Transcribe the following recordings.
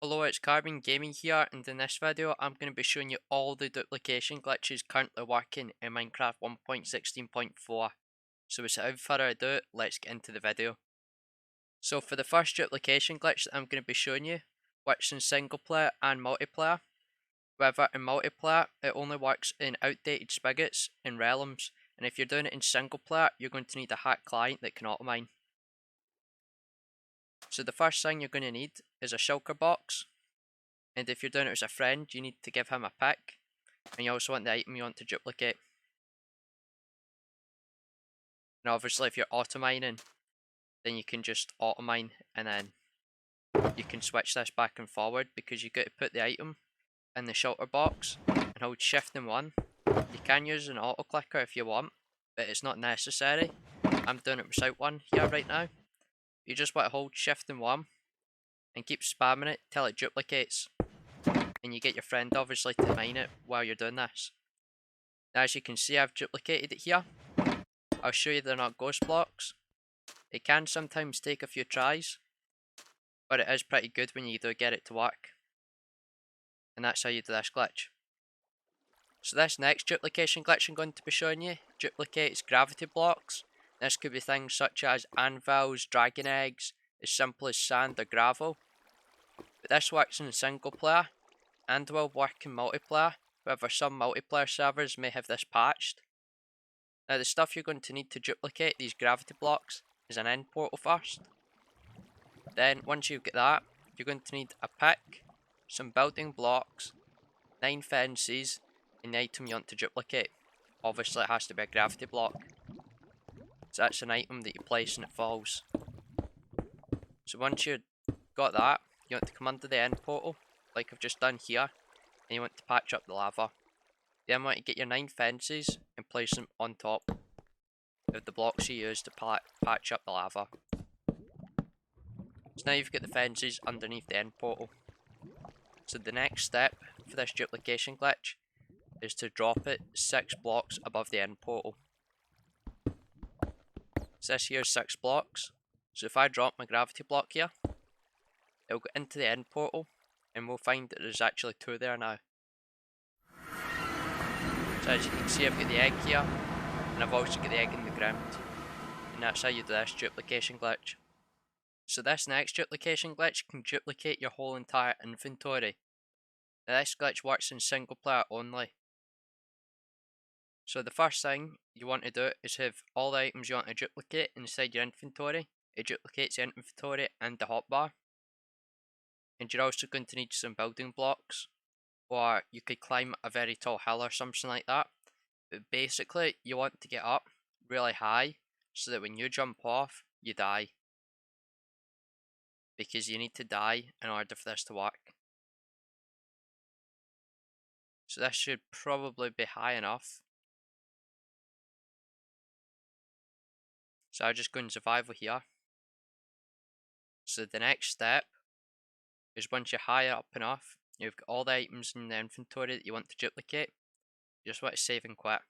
Hello, it's Carbon Gaming here, and in this video I'm going to be showing you all the duplication glitches currently working in Minecraft 1.16.4. So without further ado, let's get into the video. So for the first duplication glitch that I'm going to be showing you, works in single player and multiplayer. However, in multiplayer it only works in outdated spigots and realms, and if you're doing it in single player you're going to need a hack client that can automine. So the first thing you're going to need is a shulker box. And if you're doing it as a friend, you need to give him a pick. And you also want the item you want to duplicate. And obviously if you're auto-mining, then you can just auto-mine and then you can switch this back and forward, because you got to put the item in the shelter box and hold shift and 1. You can use an auto clicker if you want, but it's not necessary. I'm doing it without one here right now. You just want to hold shift and 1 and keep spamming it till it duplicates. And you get your friend obviously to mine it while you're doing this. Now as you can see, I've duplicated it here. I'll show you they're not ghost blocks. It can sometimes take a few tries, but it is pretty good when you do get it to work. And that's how you do this glitch. So this next duplication glitch I'm going to be showing you duplicates gravity blocks. This could be things such as anvils, dragon eggs, as simple as sand or gravel. But this works in single player and will work in multiplayer. However, some multiplayer servers may have this patched. Now the stuff you're going to need to duplicate these gravity blocks is an end portal first. Then once you get that, you're going to need a pick, some building blocks, 9 fences, and the item you want to duplicate. Obviously it has to be a gravity block. So that's an item that you place and it falls. So once you've got that, you want to come under the end portal, like I've just done here, and you want to patch up the lava. Then you want to get your 9 fences and place them on top of the blocks you use to patch up the lava. So now you've got the fences underneath the end portal. So the next step for this duplication glitch is to drop it 6 blocks above the end portal. So this here is 6 blocks. So if I drop my gravity block here, it'll go into the end portal and we'll find that there's actually 2 there now. So as you can see, I've got the egg here, and I've also got the egg in the ground. And that's how you do this duplication glitch. So this next duplication glitch can duplicate your whole entire inventory. Now this glitch works in single player only. So the first thing you want to do is have all the items you want to duplicate inside your inventory. It duplicates the inventory and the hotbar. And you're also going to need some building blocks, or you could climb a very tall hill or something like that. But basically you want to get up really high so that when you jump off, you die. Because you need to die in order for this to work. So this should probably be high enough. So I'll just go in survival here. So the next step is, once you're high up enough, you've got all the items in the inventory that you want to duplicate, you just want to save and quit.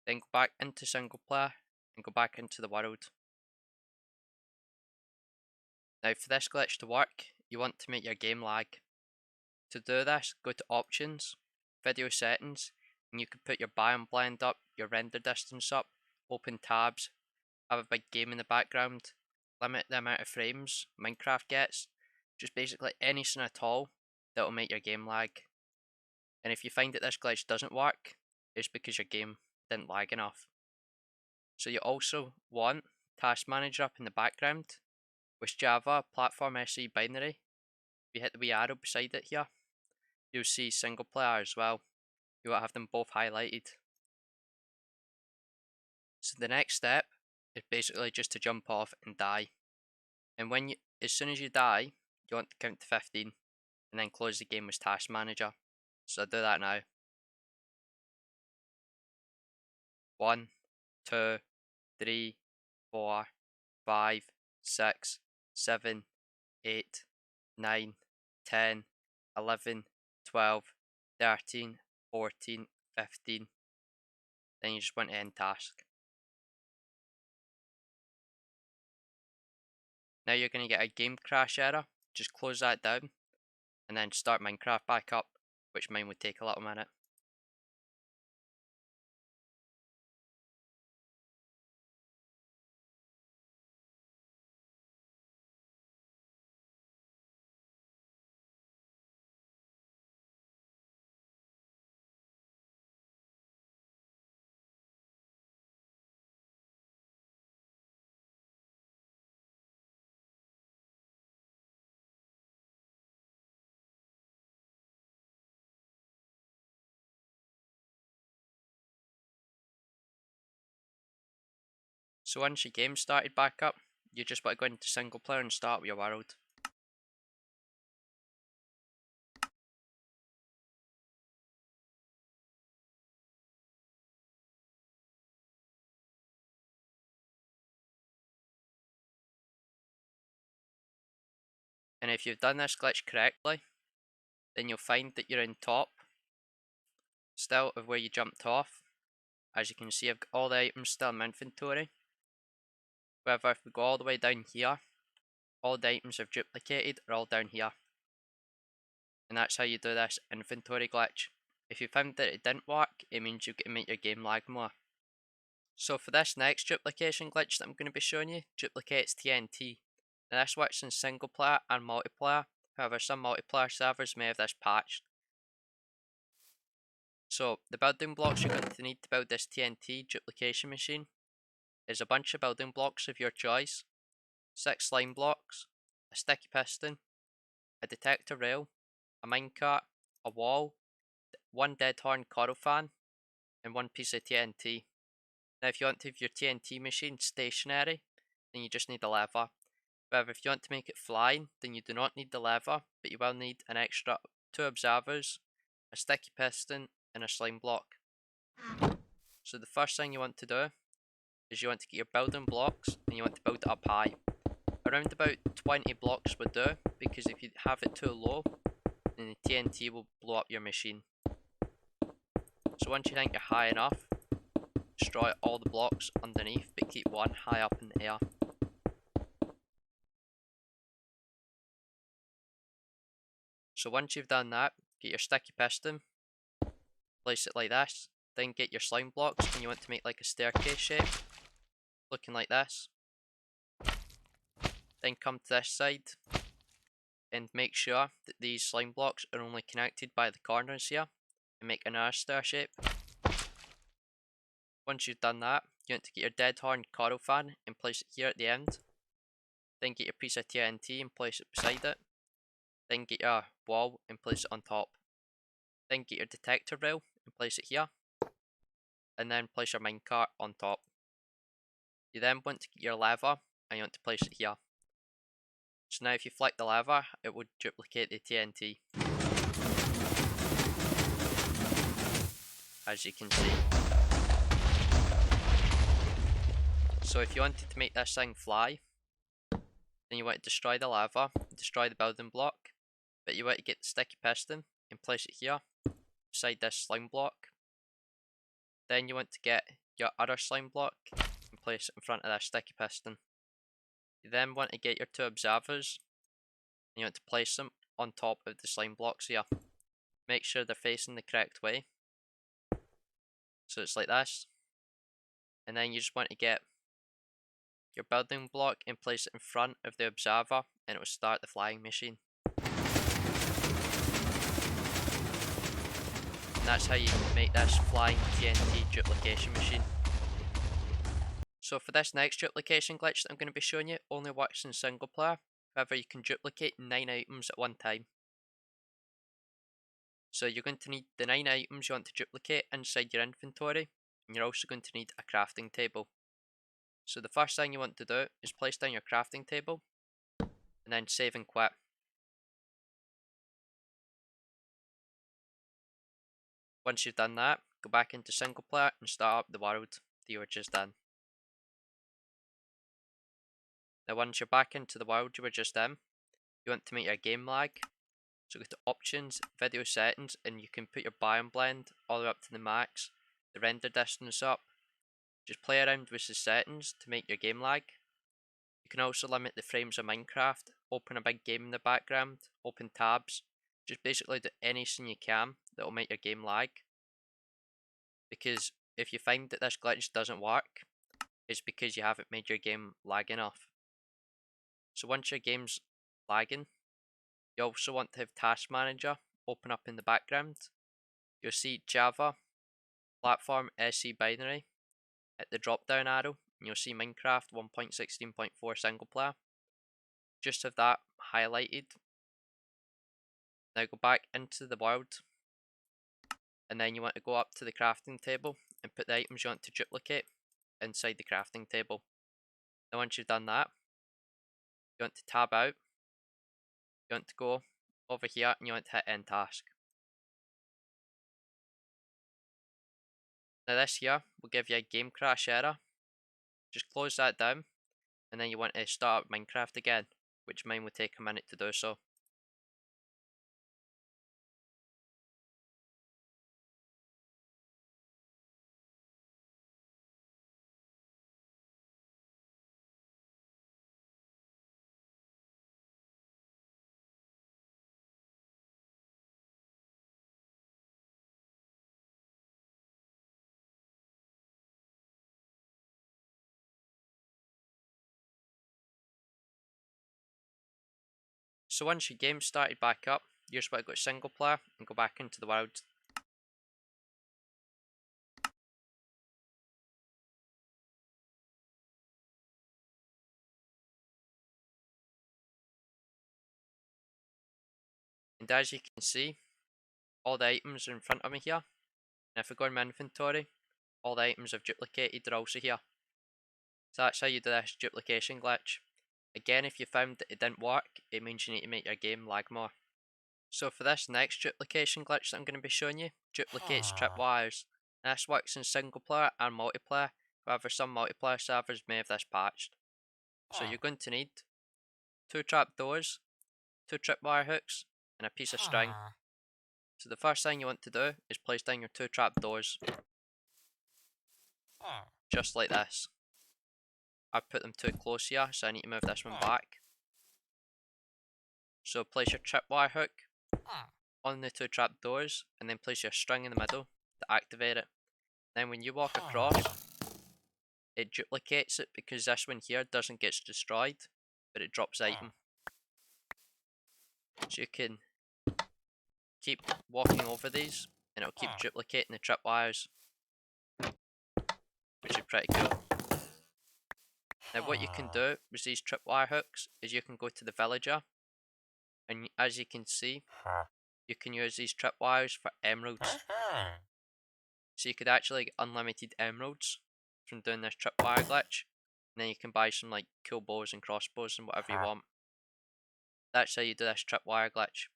Then go back into single player and go back into the world. Now for this glitch to work, you want to make your game lag. To do this, go to options, video settings, and you can put your biome blend up, your render distance up, open tabs, have a big game in the background, limit the amount of frames Minecraft gets, just basically anything at all that will make your game lag. And if you find that this glitch doesn't work, it's because your game didn't lag enough. So you also want Task Manager up in the background. With Java Platform SE binary, if you hit the wee arrow beside it here, you'll see single player as well. You will have them both highlighted. So the next step is basically just to jump off and die. And as soon as you die, you want to count to 15 and then close the game with Task Manager. So I'll do that now. 1, 2, 3, 4, 5, 6, 7, 8, 9, 10, 11, 12, 13, 14, 15. Then you just want to end task. Now you're going to get a game crash error just close that down and then start Minecraft back up, which mine would take a little minute. So once your game started back up, you just want to go into single player and start with your world. And if you've done this glitch correctly, then you'll find that you're in top still of where you jumped off. As you can see, I've got all the items still in my inventory. However, if we go all the way down here, all the items I've duplicated are all down here. And that's how you do this inventory glitch. If you found that it didn't work, it means you get to make your game lag more. So for this next duplication glitch that I'm going to be showing you, duplicates TNT. Now this works in single player and multiplayer, however some multiplayer servers may have this patched. So the building blocks you're going to need to build this TNT duplication machine is a bunch of building blocks of your choice, 6 slime blocks, a sticky piston, a detector rail, a minecart, a wall, 1 dead horn coral fan, and 1 piece of TNT. Now if you want to have your TNT machine stationary, then you just need a lever. However, if you want to make it flying, then you do not need the lever, but you will need an extra 2 observers, a sticky piston, and a slime block. So the first thing you want to do is you want to get your building blocks and you want to build it up high. Around about 20 blocks would do, because if you have it too low, then the TNT will blow up your machine. So once you think you're high enough, destroy all the blocks underneath, but keep one high up in the air. So once you've done that, get your sticky piston, place it like this, then get your slime blocks and you want to make like a staircase shape, looking like this. Then come to this side and make sure that these slime blocks are only connected by the corners here and make another stair shape. Once you've done that, you want to get your dead horn coral fan and place it here at the end. Then get your piece of TNT and place it beside it. Then get your wall and place it on top. Then get your detector rail and place it here. And then place your minecart on top. You then want to get your lever and you want to place it here. So now if you flick the lever, it would duplicate the TNT. As you can see. So if you wanted to make this thing fly, then you want to destroy the lever, destroy the building block, but you want to get the sticky piston and place it here, beside this slime block. Then you want to get your other slime block and place it in front of this sticky piston. You then want to get your 2 observers and you want to place them on top of the slime blocks here. Make sure they're facing the correct way. So it's like this. And then you just want to get your building block and place it in front of the observer and it will start the flying machine. And that's how you make this flying TNT duplication machine. So for this next duplication glitch that I'm going to be showing you, only works in single player. However, you can duplicate 9 items at one time. So you're going to need the 9 items you want to duplicate inside your inventory, and you're also going to need a crafting table. So the first thing you want to do is place down your crafting table, and then save and quit. Once you've done that, go back into single player and start up the world that you were just in. Now once you're back into the world you were just in, you want to make your game lag. So go to options, video settings, and you can put your biome blend all the way up to the max, the render distance up. Just play around with the settings to make your game lag. You can also limit the frames of Minecraft open a big game in the background, open tabs, just basically do anything you can that will make your game lag. Because if you find that this glitch doesn't work, it's because you haven't made your game lag enough. So once your game's lagging, you also want to have Task Manager open up in the background. You'll see Java, Platform, SE Binary at the drop down arrow, and you'll see Minecraft 1.16.4 single player. Just have that highlighted. Now go back into the world, and then you want to go up to the crafting table and put the items you want to duplicate inside the crafting table. Now once you've done that, you want to tab out, you want to go over here and you want to hit end task. Now this here will give you a game crash error. Just close that down, and then you want to start up Minecraft again, which mine would take a minute to do so. So once your game started back up, you just want to go to single player and go back into the world. And as you can see, all the items are in front of me here. And if I go in my inventory, all the items I've duplicated are also here. So that's how you do this duplication glitch. Again, if you found that it didn't work, it means you need to make your game lag more. So for this next duplication glitch that I'm going to be showing you, duplicates tripwires. And this works in single player and multiplayer, however some multiplayer servers may have this patched. So you're going to need 2 trapdoors, 2 tripwire hooks, and a piece of string. So the first thing you want to do is place down your 2 trapdoors. Just like this. I've put them too close here, so I need to move this one back. So place your tripwire hook on the 2 trapdoors, and then place your string in the middle to activate it. Then when you walk across, it duplicates it because this one here doesn't get destroyed, but it drops item. So you can keep walking over these, and it'll keep duplicating the tripwires, which is pretty cool. Now what you can do with these tripwire hooks is you can go to the villager, and as you can see, you can use these tripwires for emeralds. So you could actually get unlimited emeralds from doing this tripwire glitch, and then you can buy some like cool bows and crossbows and whatever you want. That's how you do this tripwire glitch.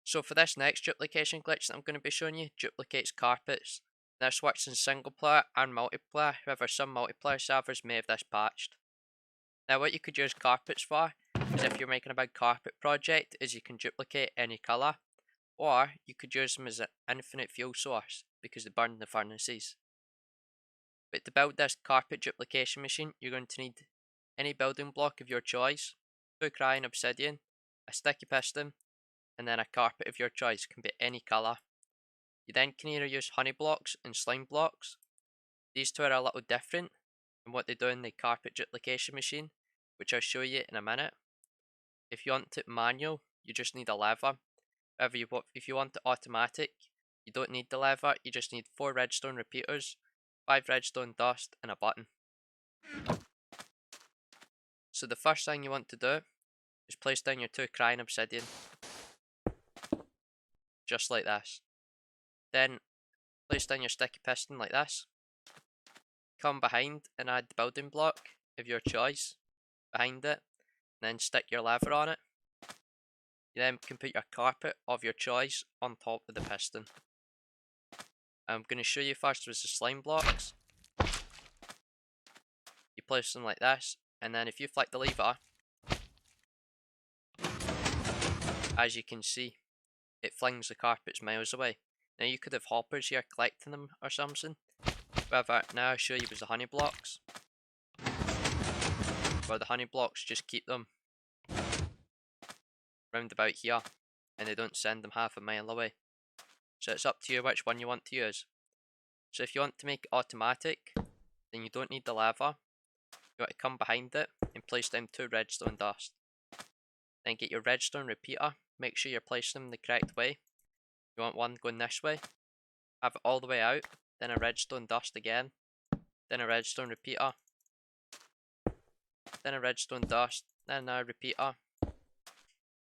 So for this next duplication glitch that I'm going to be showing you, duplicates carpets. This works in single player and multiplayer, however some multiplayer servers may have this patched. Now what you could use carpets for is if you're making a big carpet project, is you can duplicate any colour, or you could use them as an infinite fuel source because they burn the furnaces. But to build this carpet duplication machine, you're going to need any building block of your choice, 2 crying obsidian, a sticky piston, and then a carpet of your choice, can be any colour. You then can either use honey blocks and slime blocks. These two are a little different from what they do in the carpet duplication machine, which I'll show you in a minute. If you want it manual, you just need a lever. However, if you want it automatic, you don't need the lever, you just need 4 redstone repeaters, 5 redstone dust, and a button. So the first thing you want to do is place down your 2 crying obsidian. Just like this. Then place down your sticky piston like this. Come behind and add the building block of your choice behind it, and then stick your lever on it. You then can put your carpet of your choice on top of the piston. I'm going to show you first with the slime blocks. You place them like this, and then if you flick the lever, as you can see, it flings the carpets miles away. Now you could have hoppers here collecting them or something. However, now I'll show you with the honey blocks. Where the honey blocks just keep them round about here, and they don't send them half a mile away. So it's up to you which one you want to use. So if you want to make it automatic, then you don't need the lever. You want to come behind it and place down 2 redstone dust. Then get your redstone repeater, make sure you're placing them the correct way. You want one going this way, have it all the way out, then a redstone dust again, then a redstone repeater, then a redstone dust, then a repeater,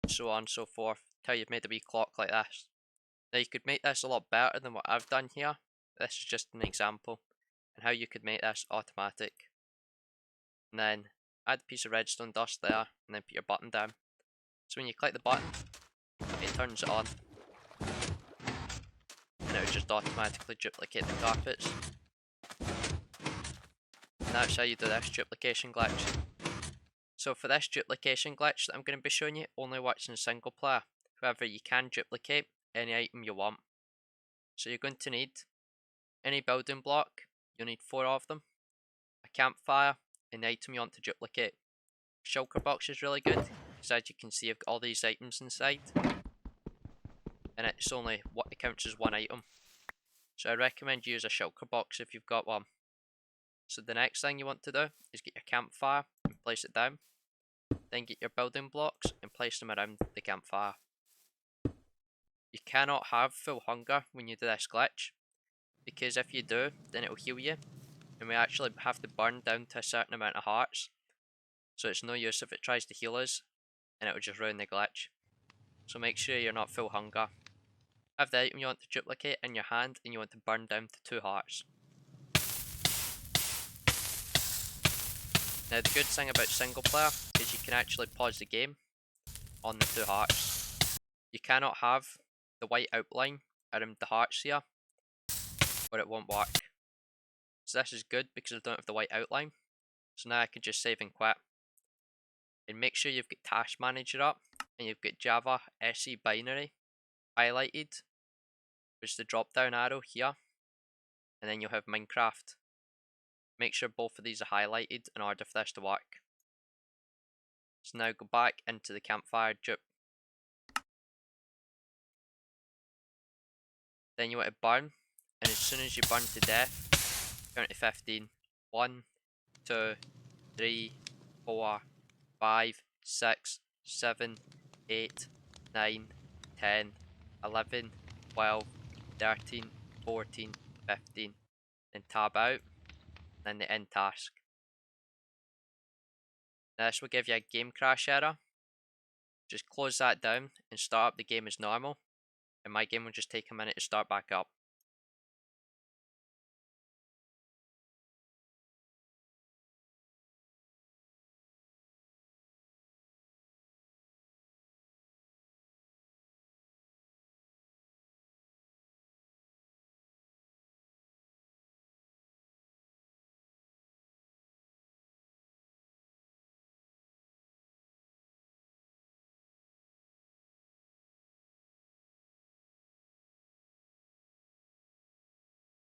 so on and so forth, till you've made a wee clock like this. Now you could make this a lot better than what I've done here. This is just an example, and how you could make this automatic. And then add a piece of redstone dust there, and then put your button down. So when you click the button, it turns it on, and it will just automatically duplicate the carpets. And that's how you do this duplication glitch. So for this duplication glitch that I'm going to be showing you, only works in single player. However, you can duplicate any item you want. So you're going to need any building block, you'll need 4 of them, a campfire, and the item you want to duplicate. Shulker box is really good, because as you can see I've got all these items inside, and it's only what it counts as 1 item. So I recommend you use a shulker box if you've got one. So the next thing you want to do is get your campfire and place it down. Then get your building blocks and place them around the campfire. You cannot have full hunger when you do this glitch, because if you do, then it will heal you, and we actually have to burn down to a certain amount of hearts. So it's no use if it tries to heal us, and it will just ruin the glitch. So make sure you're not full hunger. Have the item you want to duplicate in your hand, and you want to burn down to 2 hearts. Now the good thing about single player is you can actually pause the game on the 2 hearts. You cannot have the white outline around the hearts here, or it won't work. So this is good because I don't have the white outline. So now I can just save and quit. And make sure you've got Task Manager up, and you've got Java SE Binary highlighted, which is the drop down arrow here, and then you'll have Minecraft. Make sure both of these are highlighted in order for this to work. So now go back into the campfire dupe. Then you want to burn, and as soon as you burn to death, count to 15. 1, 2, 3, 4, 5, 6, 7, 8, 9, 10, 11, 12, 13, 14, 15. Then tab out, then the end task. Now this will give you a game crash error. Just close that down and start up the game as normal, and my game will just take a minute to start back up.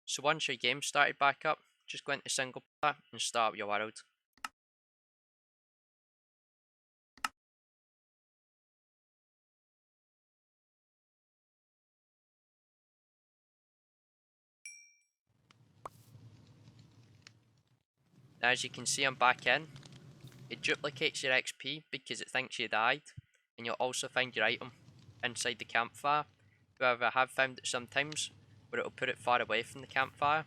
So once your game started back up, just go into single player and start up your world. Now as you can see I'm back in. It duplicates your XP because it thinks you died, and you'll also find your item inside the campfire. However, I have found it sometimes where it will put it far away from the campfire,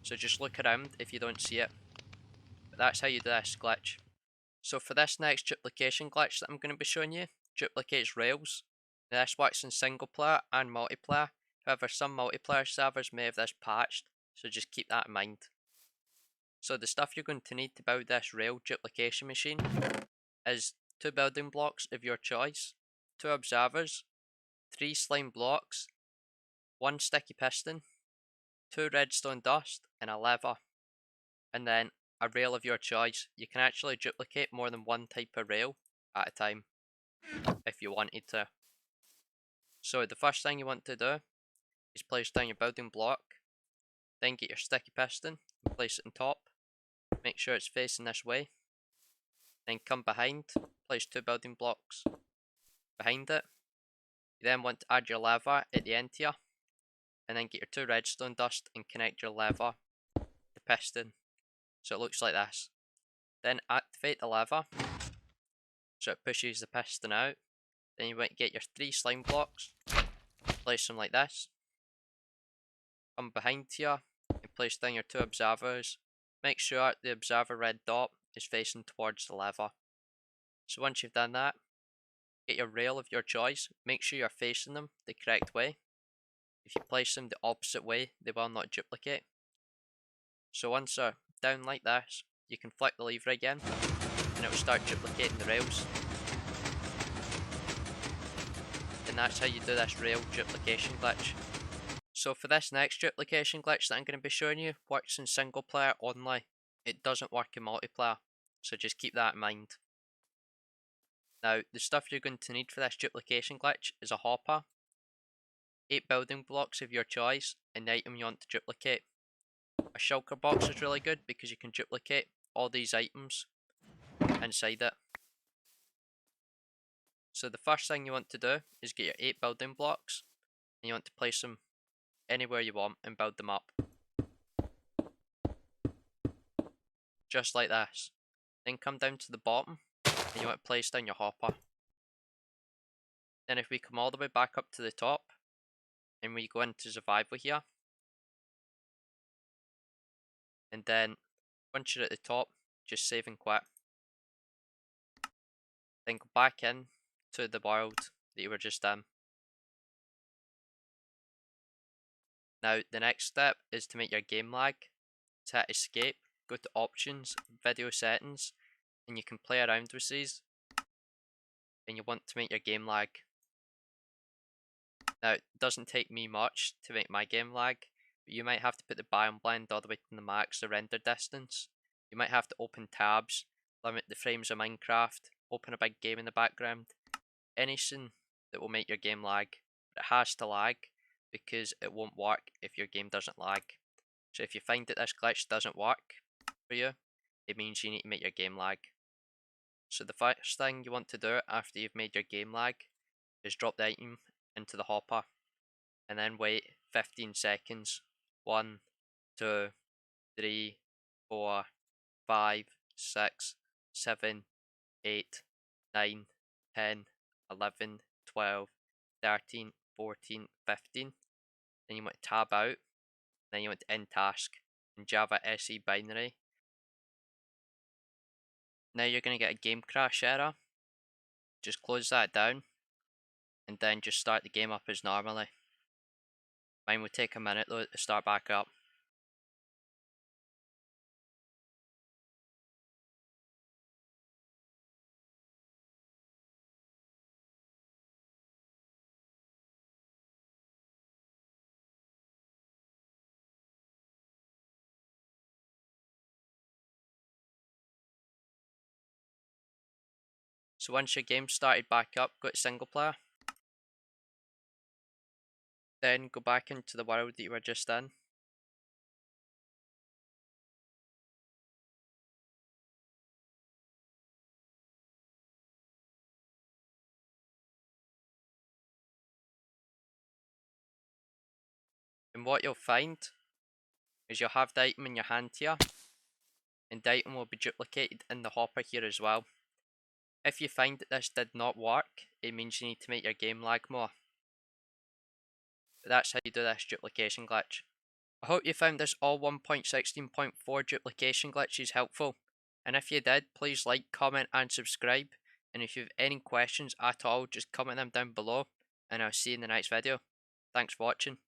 so just look around if you don't see it. But that's how you do this glitch. So for this next duplication glitch that I'm going to be showing you, duplicates rails. Now this works in single player and multiplayer. However, some multiplayer servers may have this patched, so just keep that in mind. So the stuff you're going to need to build this rail duplication machine is 2 building blocks of your choice, 2 observers, 3 slime blocks, 1 sticky piston, 2 redstone dust, and a lever. And then a rail of your choice. You can actually duplicate more than 1 type of rail at a time if you wanted to. So the first thing you want to do is place down your building block, then get your sticky piston and place it on top. Make sure it's facing this way. Then come behind, place 2 building blocks. behind it. You then want to add your lever at the end here, and then get your 2 redstone dust and connect your lever to the piston, so it looks like this. Then activate the lever, so it pushes the piston out. Then you want to get your 3 slime blocks, place them like this. Come behind here and place down your 2 observers. Make sure the observer red dot is facing towards the lever. So once you've done that, get your rail of your choice. Make sure you're facing them the correct way. If you place them the opposite way, they will not duplicate. So once they're down like this, you can flick the lever again and it will start duplicating the rails. And that's how you do this rail duplication glitch. So for this next duplication glitch that I'm going to be showing you, works in single player only. It doesn't work in multiplayer, so just keep that in mind. Now, the stuff you're going to need for this duplication glitch is a hopper, 8 building blocks of your choice, and the item you want to duplicate. A shulker box is really good because you can duplicate all these items inside it. So the first thing you want to do is get your 8 building blocks, and you want to place them anywhere you want and build them up. Just like this. Then come down to the bottom and you want to place down your hopper. Then if we come all the way back up to the top and we go into survival here, and then once you're at the top, just save and quit. Then go back in to the world that you were just in. Now the next step is to make your game lag. To hit escape, go to options, video settings, and you can play around with these. And you want to make your game lag. Now it doesn't take me much to make my game lag, but you might have to put the biome blend all the way to the max, the render distance. You might have to open tabs, limit the frames of Minecraft, open a big game in the background. Anything that will make your game lag. But it has to lag because it won't work if your game doesn't lag. So if you find that this glitch doesn't work for you, it means you need to make your game lag. So the first thing you want to do after you've made your game lag is drop the item into the hopper and then wait 15 seconds. 1, 2, 3, 4, 5, 6, 7, 8, 9, 10, 11, 12, 13, 14, 15. Then you want to tab out. Then you want to end task in Java SE binary. Now you're going to get a game crash error. Just close that down and then just start the game up as normally. Mine will take a minute though to start back up. So once your game started back up, go to single player. Then go back into the world that you were just in. And what you'll find is you'll have the item in your hand here, and the item will be duplicated in the hopper here as well. If you find that this did not work, it means you need to make your game lag more. But that's how you do this duplication glitch. I hope you found this all 1.16.4 duplication glitches helpful, and if you did, please like, comment and subscribe, and if you have any questions at all, just comment them down below, and I'll see you in the next video. Thanks for watching.